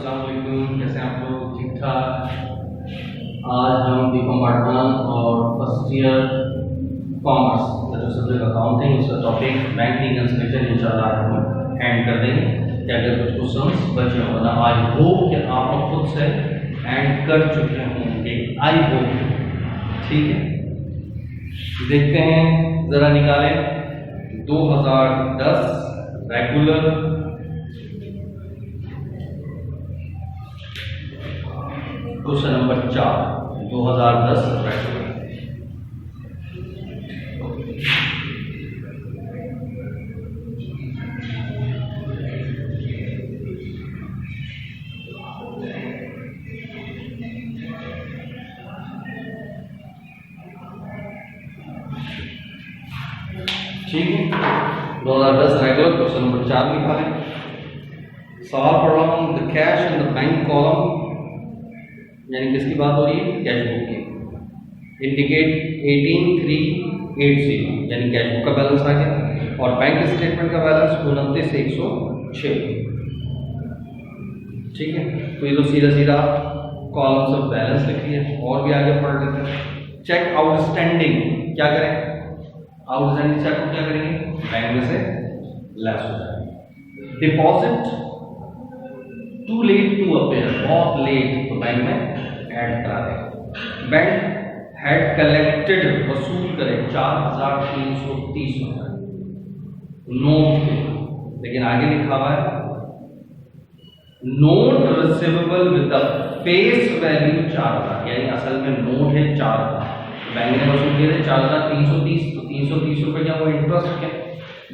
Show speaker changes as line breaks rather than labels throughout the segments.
अस्सलाम वालेकुम। कैसे हैं आप लोग? ठीक ठाक। आज हम बीकॉम पार्ट 1 और फर्स्ट ईयर कॉमर्स का जो सब्जेक्ट अकाउंटिंग उसका टॉपिक बैंक रिकंसिलिएशन इंशाल्लाह हम एंड कर देंगे। क्या अगर कुछ क्वेश्चंस बचे हो ना, आई होप कि आप लोग खुद से एंड कर चुके होंगे, आई होप। ठीक है, देखते हैं, ज़रा निकालें 2010 रेगुलर क्वेश्चन नंबर 4 2010 रेगुलर। ठीक है, 2010 रेगुलर क्वेश्चन नंबर 4 निकालें। Solve around the cash in the bank column, यानी किसकी बात हो रही है? कैश बुक की। इंडिकेट 18380, यानी कैश बुक का बैलेंस आ गया और बैंक स्टेटमेंट का बैलेंस 29,106। ठीक है, तो ये तो सीधा सीधा कॉलम्स ऑफ बैलेंस लिख लिया। और भी आगे पढ़ लेते हैं। चेक आउटस्टैंडिंग, क्या करें? आउटस्टैंडिंग चेक को क्या करेंगे? बैंक में से लेस हो जाएगा। Deposit too late to appear, बहुत लेट, तो बैंक में ऐड करा दें। बैंक हैड कलेक्टेड, वसूल करे 4,330 रुपये नोट के, लेकिन आगे लिखा हुआ है note receivable with the face value 4,000, यानी असल में नोट है 4,000, बैंक ने वसूल किए थे 4,330, तो 330 रुपये क्या वो इंटरेस्ट के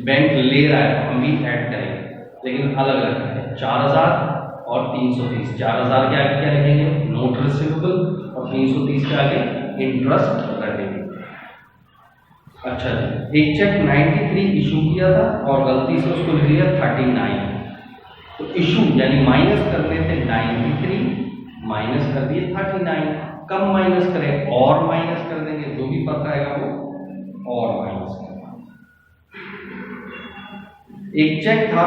बैंक ले रहा है, हम भी ऐड करेंगे, लेकिन अलग अलग है। 4,000 और 330, 4,000 के आगे क्या लिखेंगे? नोट रिसीवेबल, और 330 के आगे इंटरेस्ट रखेंगे। अच्छा जी, एक चेक 93 इशू किया था और गलती से उसको लिख दिया 39, तो इशू यानी माइनस करने थे 93, माइनस कर दिए 39। कम माइनस करें और माइनस कर देंगे, जो भी पता आएगा वो और माइनस करना। एक चेक था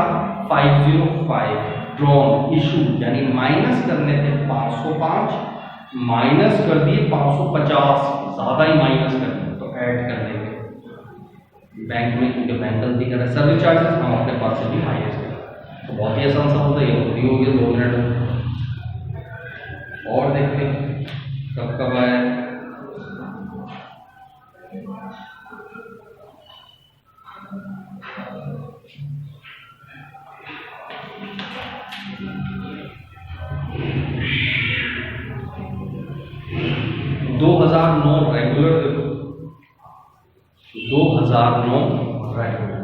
505 ड्रॉन इशू, यानी माइनस करने थे 505, माइनस कर दिए 550, ज्यादा ही माइनस कर दिए, तो ऐड कर देंगे बैंक में, क्योंकि बैंक गलती कर रहा है। सर्विस चार्जेस हम अपने पास से भी माइनस करें, तो बहुत ही आसान सा होता है। ये फ्री हो गया 2 मिनट। और देखते हैं कब कब आया। रेगुलर देखो, 2009 रेगुलर।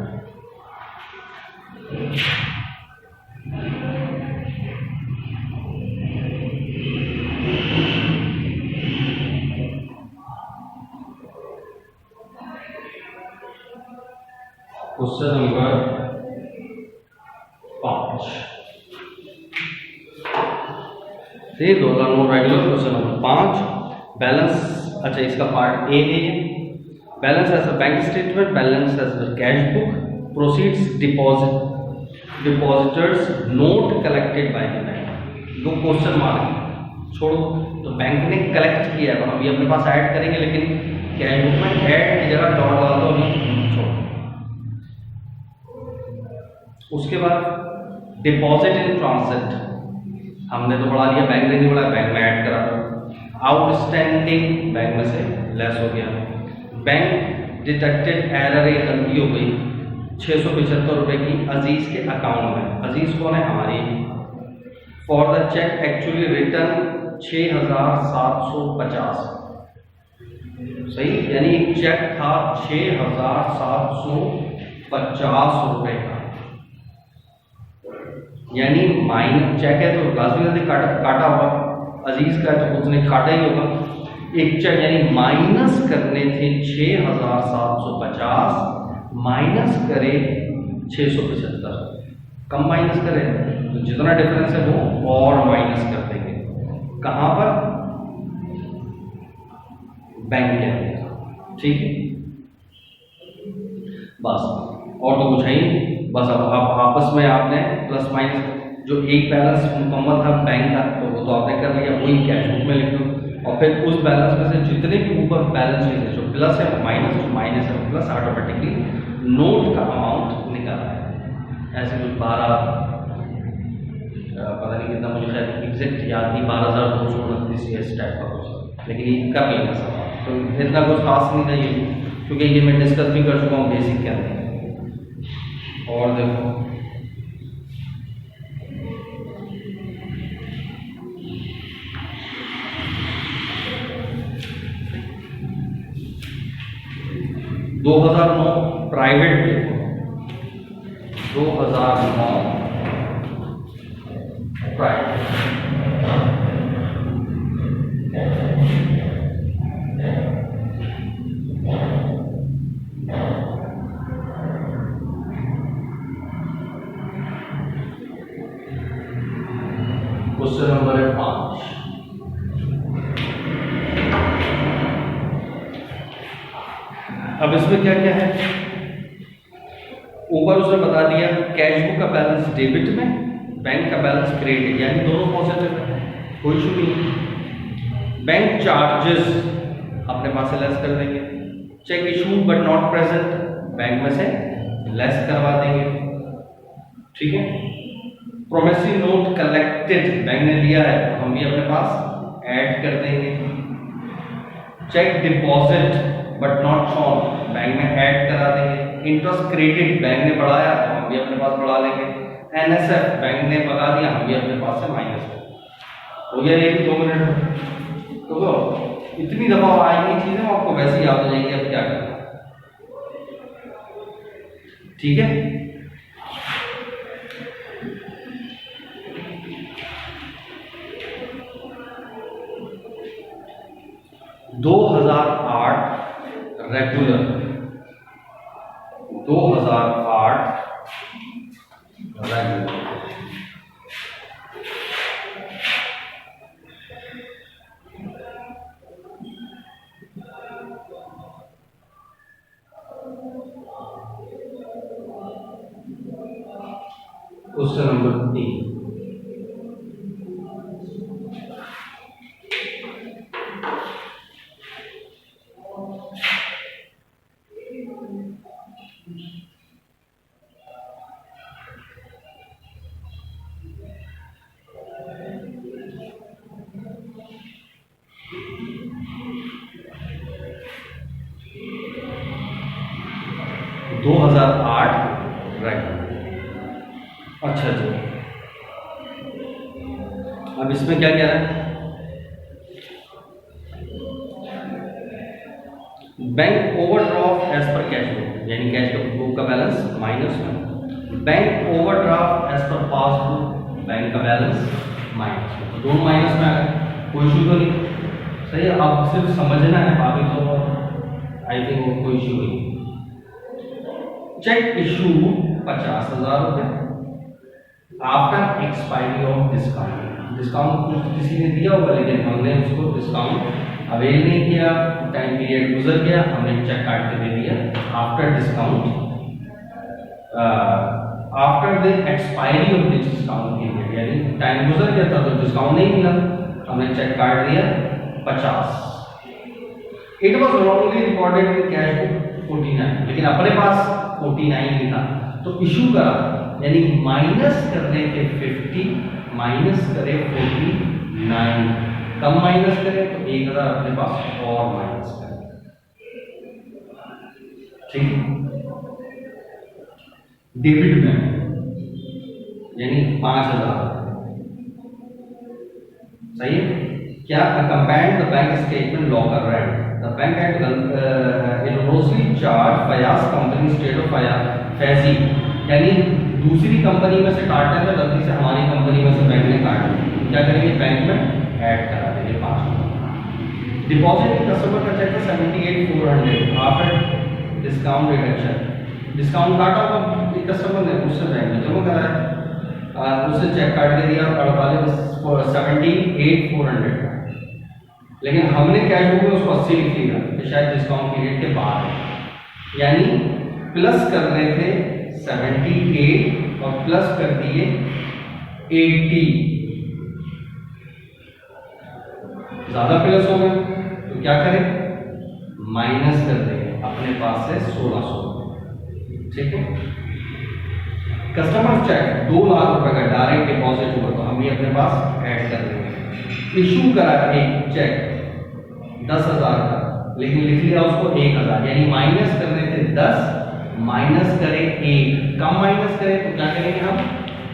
क्वेश्चन नंबर 5 से 2009 रेगुलर क्वेश्चन नंबर 5। बैलेंस, अच्छा इसका पार्ट ए है। Balance as a bank statement, balance as a cash book, proceeds depositors note collected by the bank. 2 question mark छोड़ो, तो बैंक ने कलेक्ट किया है, अभी अपने पास ऐड करेंगे, लेकिन कैश बुक में ऐड की जगह डॉट डाल दो, अभी छोड़ो। उसके बाद डिपॉजिट इन ट्रांसिट, हमने तो बढ़ा लिया, बैंक ने नहीं बढ़ाया, बैंक में ऐड करा दो। आउटस्टैंडिंग, बैंक में से लेस हो गया। बैंक डिटेक्टेड एरर, एक गलती हो गई 675 रुपये की अजीज के अकाउंट में। अजीज कौन है? हमारी। For the cheque actually return 6,750, सही, यानी एक चेक था 6,750 रुपये का, यानी माइनस चेक है तो लाजमी काटा होगा, अजीज का तो उसने काटा ही होगा। एक चेक यानी माइनस करने थे 6,750, माइनस करे 675, कम माइनस करे तो जितना डिफरेंस है वो और माइनस कर देंगे। कहाँ पर? बैंक के अंदर। ठीक है, बस और तो कुछ है ही, बस अब आपस में आपने प्लस माइनस जो एक बैलेंस मुकम्मल था बैंक का तो वो तो आपने कर लिया, वही कैश बुक में लिख दो और फिर उस बैलेंस में से जितने भी ऊपर बैलेंस है जो प्लस है माइनस, जो माइनस है प्लस, ऑटोमेटिकली नोट का अमाउंट निकल रहा है। ऐसे कुछ 12 पता नहीं कितना, मुझे शायद एग्जैक्ट याद नहीं, 12,229 इस टाइप का कुछ, लेकिन ये कर लेंगे सब। तो इतना कुछ खास नहीं था ये, क्योंकि ये मैं डिस्कस भी कर चुका हूँ बेसिक के अंदर। और देखो 2009 प्राइवेट देखो, 2009 प्राइवेट, क्वेश्चन नंबर है 5। अब इसमें क्या क्या है, ऊपर उसने बता दिया कैश बुक का बैलेंस डेबिट में, बैंक का बैलेंस क्रेडिट, यानी दोनों पॉजिटिव है, कोई इशू नहीं। बैंक चार्जेस अपने पास से लेस कर देंगे, cheque issue but not present bank में से लेस करवा देंगे, ठीक है। प्रोमिसरी नोट कलेक्टेड बैंक ने दिया है तो हम भी अपने पास ऐड कर देंगे। Cheque deposit but not shown bank में ऐड करा देंगे। इंटरेस्ट क्रेडिट बैंक ने बढ़ाया तो हम भी अपने पास बढ़ा लेंगे। एनएसएफ बैंक ने बढ़ा दिया, हम भी अपने पास से माइनस हो गया। ये 2 मिनट तो इतनी दफा आएंगी चीजें आपको वैसे याद हो जाएंगी, अब क्या करना, ठीक है। Regular 2008 regular, question number 3। अच्छा जी, अब इसमें क्या क्या है, bank overdraft as per cash book, यानी कैश बुक का बैलेंस माइनस में, bank overdraft as per passbook bank का बैलेंस माइनस में, दोनों माइनस में आ गए, कोई इशू तो नहीं, सही है। आप सिर्फ समझना है, बाकी तो आई थिंक वो कोई इशू नहीं। चेक इशू 50,000 रुपये after expiry of discount, discount कुछ किसी ने दिया होगा लेकिन हमने उसको डिस्काउंट अवेल नहीं किया, टाइम पीरियड गुजर गया, हमने चेक काट के दे दिया after discount, after the expiry of the discount period, यानी टाइम गुजर गया था तो डिस्काउंट नहीं मिला, हमने चेक काट दिया 50। It was wrongly recorded in cash book 49, लेकिन अपने पास 49 ही था तो इशू करा, यानी माइनस करने के 50 माइनस करे 49, कम माइनस करें तो 1000 अपने पास और माइनस करें, ठीक। डेबिट में यानी 5000, सही है। क्या compared the bank statement locker rent, the bank had erroneously charge Fayaz company state of Faizi, यानी दूसरी कंपनी में से काटना था, गलती से हमारी कंपनी में से बैंक ने काट दिया, क्या करेंगे बैंक में ऐड करा देंगे 5। डिपॉजिट कस्टमर का चेक था 78,400 आफ्टर डिस्काउंट रिडक्शन, डिस्काउंट काटा तो कस्टमर ने उससे बैंक में जमा कराया, उससे चेक काट के दिया 78,400, लेकिन हमने कैश बुक में उसको 80 लिख लिया कि शायद डिस्काउंट पीरियड के बाद है, यानी प्लस कर रहे थे 78 और प्लस कर दिए 80 ज्यादा प्लस हो गए तो क्या करें, माइनस कर देंगे अपने पास से 1600। ठीक है, कस्टमर चेक 2 लाख रुपए का डायरेक्ट डिपॉजिट हुआ तो हम ये अपने पास ऐड कर देंगे। इशू करा एक चेक 10,000 का, लेकिन लिख लिया उसको 1,000, यानी माइनस करने थे 10, माइनस करें 1, कम माइनस करें तो क्या करेंगे हम,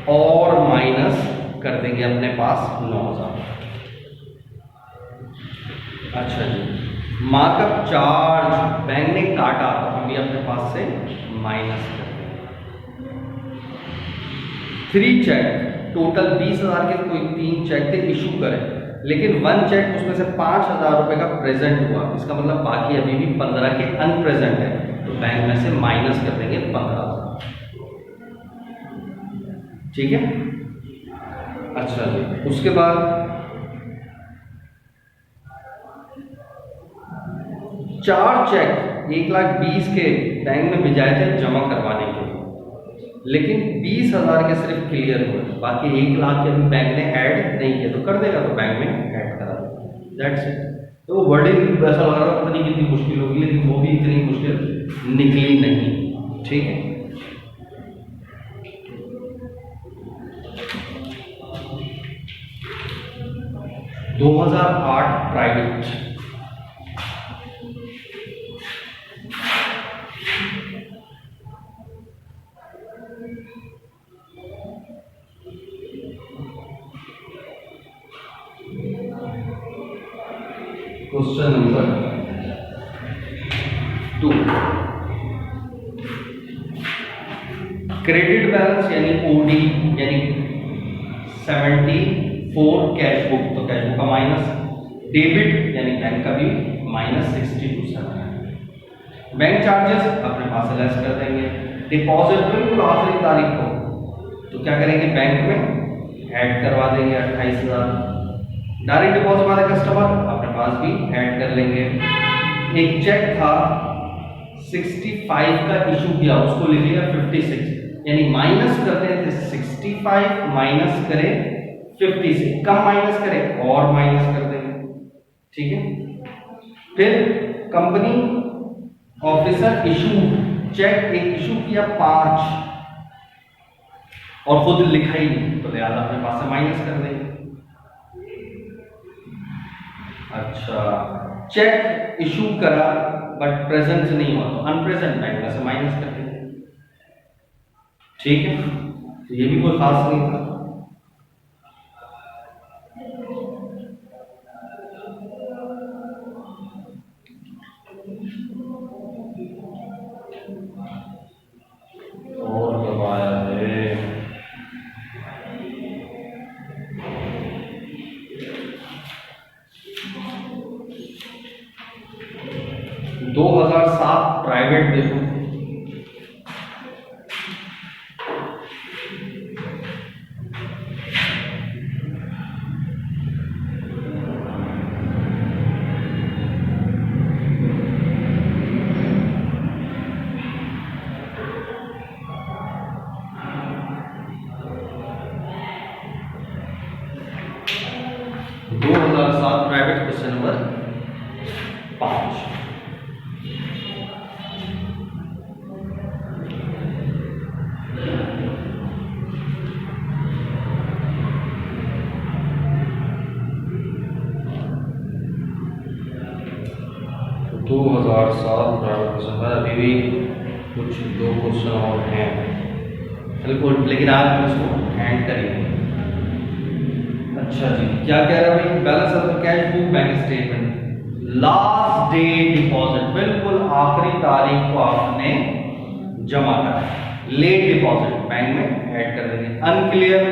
और माइनस कर देंगे अपने पास 9,000। अच्छा जी, मार्कअप चार्ज बैंक ने काटा तो हम भी अपने पास से माइनस कर देंगे। 3 चेक टोटल 20,000 के, कोई 3 चेक थे इशू करे, लेकिन 1 चेक उसमें से 5,000 रुपए का प्रेजेंट हुआ, इसका मतलब बाकी अभी भी 15 के अनप्रेजेंट है, तो बैंक में से माइनस कर देंगे 15,000। ठीक है, अच्छा जी, उसके बाद 4 चेक 1,20,000 के बैंक में भिजाए थे जमा करवाने के लिए, लेकिन 20,000 के सिर्फ क्लियर हुए, बाकी 1,00,000 के भी बैंक ने ऐड नहीं किया, तो कर देगा तो बैंक में ऐड करा देगा। That's it. तो वर्डिंग वैसा लग रहा था, पता नहीं कितनी मुश्किल होगी, लेकिन वो भी इतनी मुश्किल निकली नहीं। ठीक है, - 2008 private, question number 2, credit balance यानी ओडी यानी 74 कैश बुक, तो कैश बुक का माइनस, डेबिट यानी बैंक का भी -62.7। बैंक चार्जेस अपने पास से लेस कर देंगे। डिपॉजिट बिल्कुल आखिरी तारीख को तो क्या करेंगे, बैंक में ऐड करवा देंगे 28,000। डायरेक्ट डिपॉजिट वाले कस्टमर अपने पास भी ऐड कर लेंगे। एक चेक था 65 का इशू किया, उसको लिख लिया 56, यानी माइनस करते थे 65 माइनस करें 50 से, कम माइनस करें और माइनस कर देंगे। ठीक है, फिर कंपनी ऑफिसर इशू चेक एक इशू किया 5 और खुद लिखा ही नहीं, तो लिहाजा अपने पास से माइनस कर देंगे। अच्छा, चेक इशू करा बट प्रेजेंट नहीं हुआ, तो अनप्रेजेंट बैंक में से माइनस कर देंगे। ठीक है, तो ये भी कोई खास नहीं था। और दबाया है 2007 प्राइवेट देखो, प्राइवेट क्वेश्चन नंबर 5। तो 2007 प्राइवेट क्वेश्चन पर अभी भी कुछ 2 क्वेश्चन और हैं, बिल्कुल, लेकिन आज हम इसको एंड करेंगे। अच्छा जी, क्या कह रहा है भाई, balance of the cash book bank statement, last day deposit, बिल्कुल आखिरी तारीख को आपने जमा करा। लेट डिपॉजिट बैंक में ऐड कर देंगे, अनक्लियर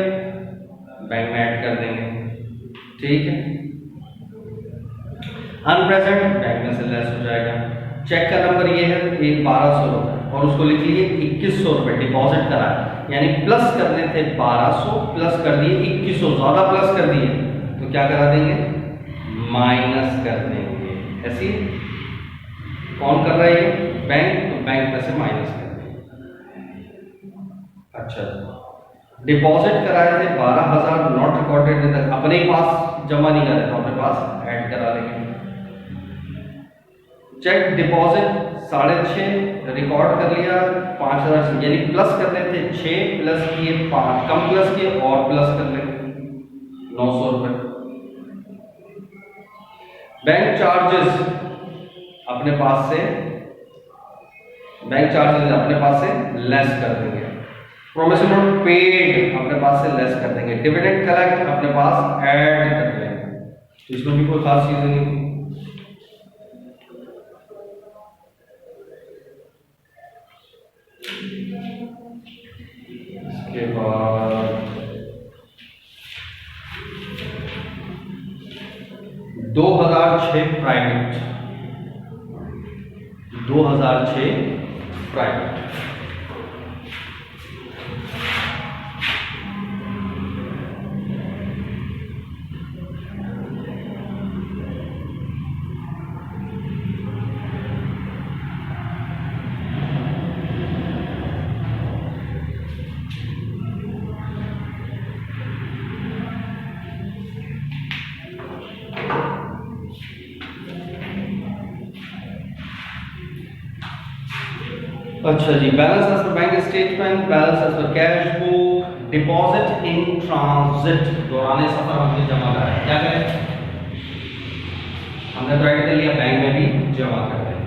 बैंक में ऐड कर देंगे। ठीक है, अनप्रेजेंट बैंक में से लेस हो जाएगा। चेक का नंबर ये है 1200 रुपए और उसको लिख लीजिए 2100 रुपए डिपॉजिट करा है, यानी प्लस करने थे 1200 प्लस कर दिए 2100, ज्यादा प्लस कर दिए तो क्या करा देंगे, माइनस कर देंगे। ऐसी कौन कर रहा है, बैंक, तो बैंक में से माइनस कर देंगे। अच्छा, डिपॉजिट कराए थे 12,000, नॉट रिकॉर्डेड तक अपने ही पास जमा नहीं करे तो अपने पास ऐड करा लेंगे। चेक डिपॉजिट 6.5 रिकॉर्ड कर लिया 5,000 यानी प्लस करने थे 6 प्लस किए 5, कम प्लस किए और प्लस कर लेंगे 900 रुपए। बैंक चार्जेस अपने पास से लेस कर देंगे। प्रोमिसरी नोट पेड अपने पास से लेस कर देंगे। डिविडेंड कलेक्ट अपने पास ऐड कर देंगे। इसमें भी कोई खास चीज नहीं। इसके बाद 2006 प्राइवेट, 2006 प्राइवेट। अच्छा जी, balance as per bank statement, balance as per cash book, deposit in transit, दौरान सफर हमने जमा करा है। क्या करें, हमने तो ऐड कर लिया, बैंक में भी जमा कर दें।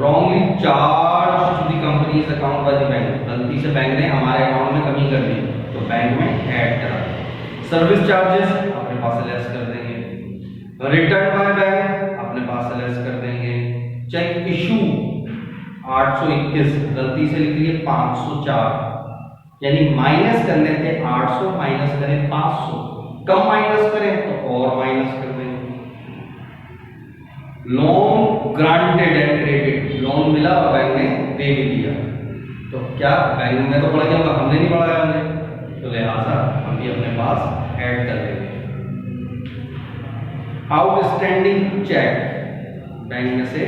Wrongly charge to the company's account by the bank, गलती से बैंक ने हमारे अकाउंट में कमी कर दी तो बैंक में ऐड करा दें। सर्विस चार्जेस अपने पास से लेस कर देंगे। रिटर्न बाय बैंक अपने पास से लेस कर देंगे। चेक इशू 821 गलती से लिख लिए 504, यानी माइनस करने थे 800 माइनस करें 500, कम माइनस करें तो और माइनस कर देंगे। Loan granted and credit, loan मिला और बैंक ने दे भी दिया तो क्या बैंक में तो बढ़ गया, हमने नहीं बढ़ाया हमने, तो लिहाजा हम भी अपने पास ऐड कर देंगे। आउटस्टैंडिंग चेक बैंक में से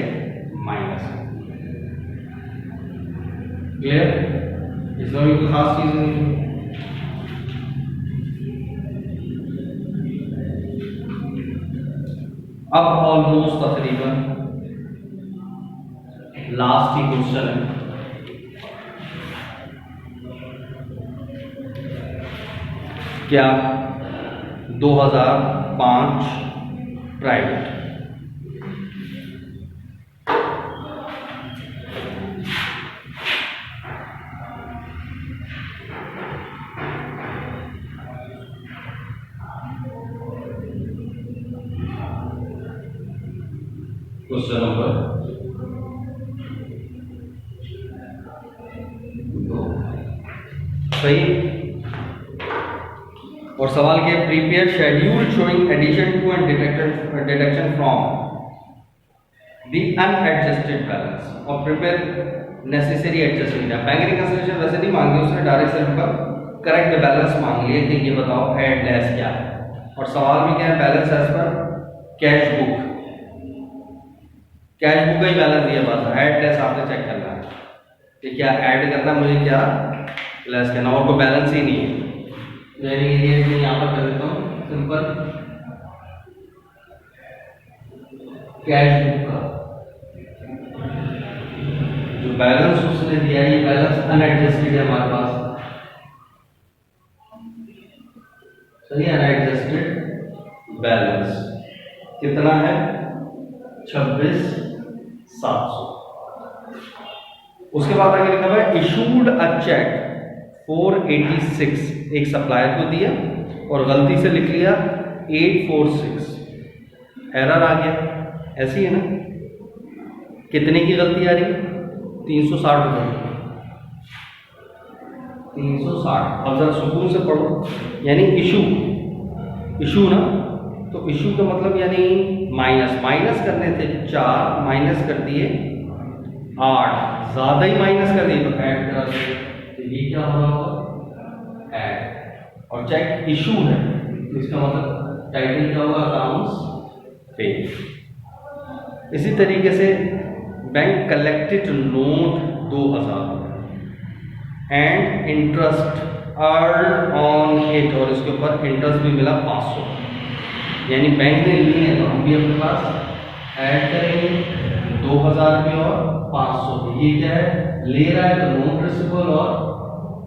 माइनस। क्लियर, इसमें भी कोई खास चीज नहीं। अब ऑलमोस्ट तकरीबन लास्ट ही क्वेश्चन है। क्या 2005 प्राइवेट, क्वेश्चन नंबर 2 सही। और सवाल के prepare schedule showing addition to and deduction from the unadjusted balance और prepare necessary adjustment. Bank reconciliation वैसे नहीं मांगी उसने, डायरेक्ट सिर्फ पर करेक्ट बैलेंस मांग लिए कि ये बताओ एड लेस क्या है। और सवाल में क्या है, balance as per cash book, cash book का ही बैलेंस दिया बस, ऐड लेस आपने चेक करना है कि क्या ऐड करना मुझे, क्या लेस करना, और कोई बैलेंस ही नहीं है। यानी ये यहाँ पर कर देता हूँ सिंपल कैश बुक का जो बैलेंस उसने दिया है, ये बैलेंस अनएडजस्टेड है हमारे पास, सही है। अनएडजस्टेड बैलेंस कितना है, 26,700। उसके बाद आगे लिखा हुआ है इशूड अ चेक 486, एक सप्लायर को दिया और गलती से लिख लिया 846, एरर आ गया। ऐसी है ना, कितने की गलती आ रही है, 360 रुपये, 360। अब जरा सुकून से पढ़ो, यानी इशू ना, तो इशू का मतलब यानी माइनस करने थे 4, माइनस कर दिए 8, ज्यादा ही माइनस कर दिए तो ऐड करा दिए, तो ये क्या हो रहा होगा, ऐड। और चेक इशू है तो इसका मतलब टाइटल क्या होगा, अकाउंट्स पे। इसी तरीके से bank collected note 2000 and interest earn on it, और इसके ऊपर इंटरेस्ट भी मिला 500, यानी बैंक ने लिए हैं तो हम भी अपने पास ऐड करेंगे 2000 रुपये और 500। ये क्या है, ले रहा है तो नॉन प्रिंसिपल और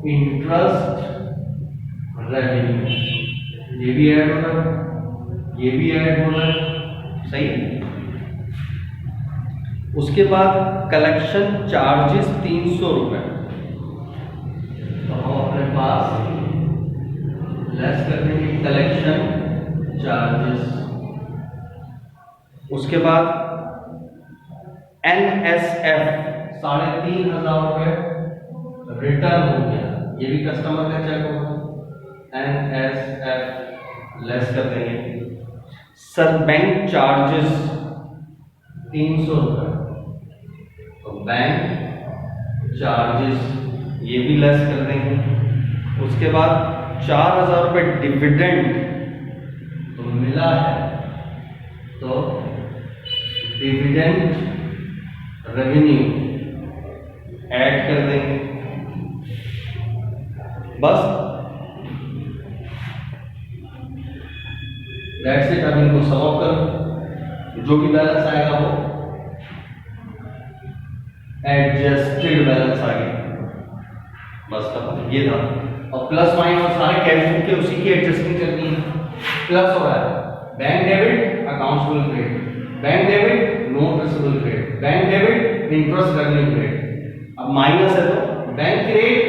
इंटरेस्ट रेवेन्यू, ये भी ऐड हो रहा है, ये भी ऐड हो रहा है, सही है। उसके बाद कलेक्शन चार्जेस 300 रुपये, तो हम अपने पास लेस कर देंगे कलेक्शन चार्जेस। उसके बाद NSF 3500 रुपये रिटर्न हो गया, ये भी कस्टमर का चेक होगा, NSF लेस कर देंगे। सर बैंक चार्जेस 300 रुपये, तो बैंक चार्जेस ये भी लेस कर देंगे। उसके बाद 4000 रुपये डिविडेंड तो मिला है, तो डिविडेंड रेवेन्यू ऐड कर देंगे। बस दैट्स इट। अब इनको सम अप करो, जो भी बैलेंस आएगा वो एडजस्टेड बैलेंस आ गया, बस खत्म, ये था। और प्लस माइनस सारे कैश बुक के उसी की एडजस्टिंग करनी है। प्लस हो रहा है bank debit accounts will credit, bank debit non principal credit, bank debit interest revenue credit. अब माइनस है तो bank credit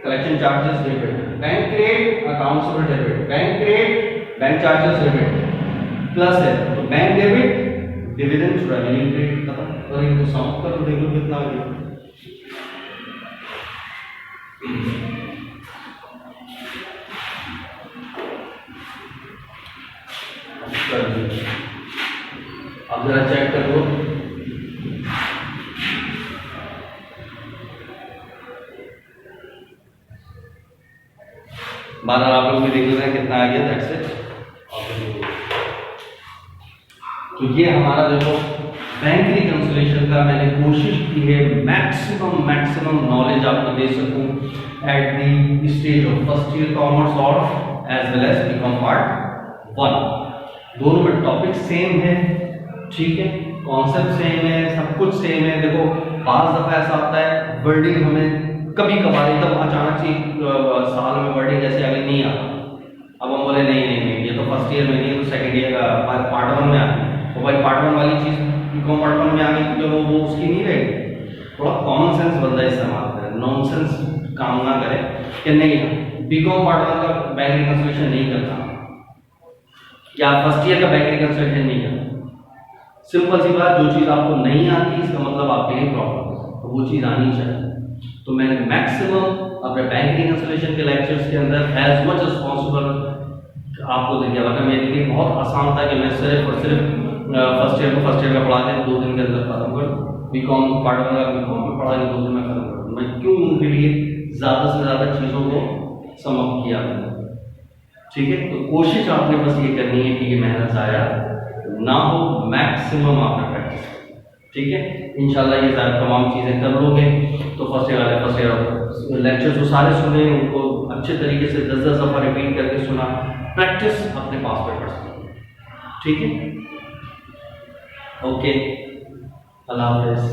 collection charges debit, bank credit accounts will debit, bank credit bank charges debit. Plus है तो bank debit dividend revenue credit, खत्म। और इनको सम करो, देखो कितना आ गया। अब जरा चेक कर लो, बारह आप लोग भी देख लेते हैं कितना आ गया। That's it. तो ये हमारा देखो बैंक रिकंसिलिएशन का मैंने कोशिश की है मैक्सिमम नॉलेज आपको दे सकूं at the stage of first year commerce और as well as BCom part 1। दोनों में टॉपिक सेम है, ठीक है, कॉन्सेप्ट सेम है, सब कुछ सेम है। देखो बाज़ दफा ऐसा आता है वर्डिंग हमें कभी कभार एकदम अचानक से साल में वर्डिंग जैसे अभी नहीं आता, अब हम बोले नहीं ये तो फर्स्ट ईयर में नहीं है तो सेकंड ईयर का पार्ट 1 में आ गई, तो भाई पार्ट 1 वाली चीज़ बीकॉम पार्ट 1 में आ गई तो वो उसकी नहीं रहेगी। थोड़ा कॉमन सेंस बंदा इस्तेमाल करे, नॉनसेंस काम ना करे कि नहीं बीकॉम पार्ट 1 का बैंक रिकंसिलिएशन नहीं करता या फर्स्ट ईयर का बैंक रिकंसिलिएशन नहीं करता। सिंपल सी बात, जो चीज़ आपको नहीं आती इसका मतलब आपके लिए प्रॉब्लम है, तो वो चीज़ आनी चाहिए। तो मैंने मैक्सिमम अपने बैंक रिकंसिलिएशन के लेक्चर्स के अंदर एज मच एज पॉसिबल आपको दे दिया। वरना मेरे लिए बहुत आसान था कि मैं सिर्फ और सिर्फ फर्स्ट ईयर का पढ़ा के 2 दिन के अंदर खत्म कर, बीकॉम पार्ट 1 का बीकॉम में पढ़ा के 2 दिन में खत्म कर। मैं क्यों उनके लिए ज़्यादा से ज़्यादा चीज़ों को समाप्त किया मैंने, ठीक है। तो कोशिश आपने बस ये करनी है कि ये मेहनत ज़ाया ना हो, मैक्सिमम आपने प्रैक्टिस, ठीक है। इंशाल्लाह ये सारी तमाम चीज़ें कर लोगे तो फर्स्ट ईयर लेक्चर जो सारे सुने उनको अच्छे तरीके से 10-10 दफ़ा रिपीट करके सुना, प्रैक्टिस अपने पास पे कर सकते, ठीक है। ओके, अल्लाह हाफ़िज़।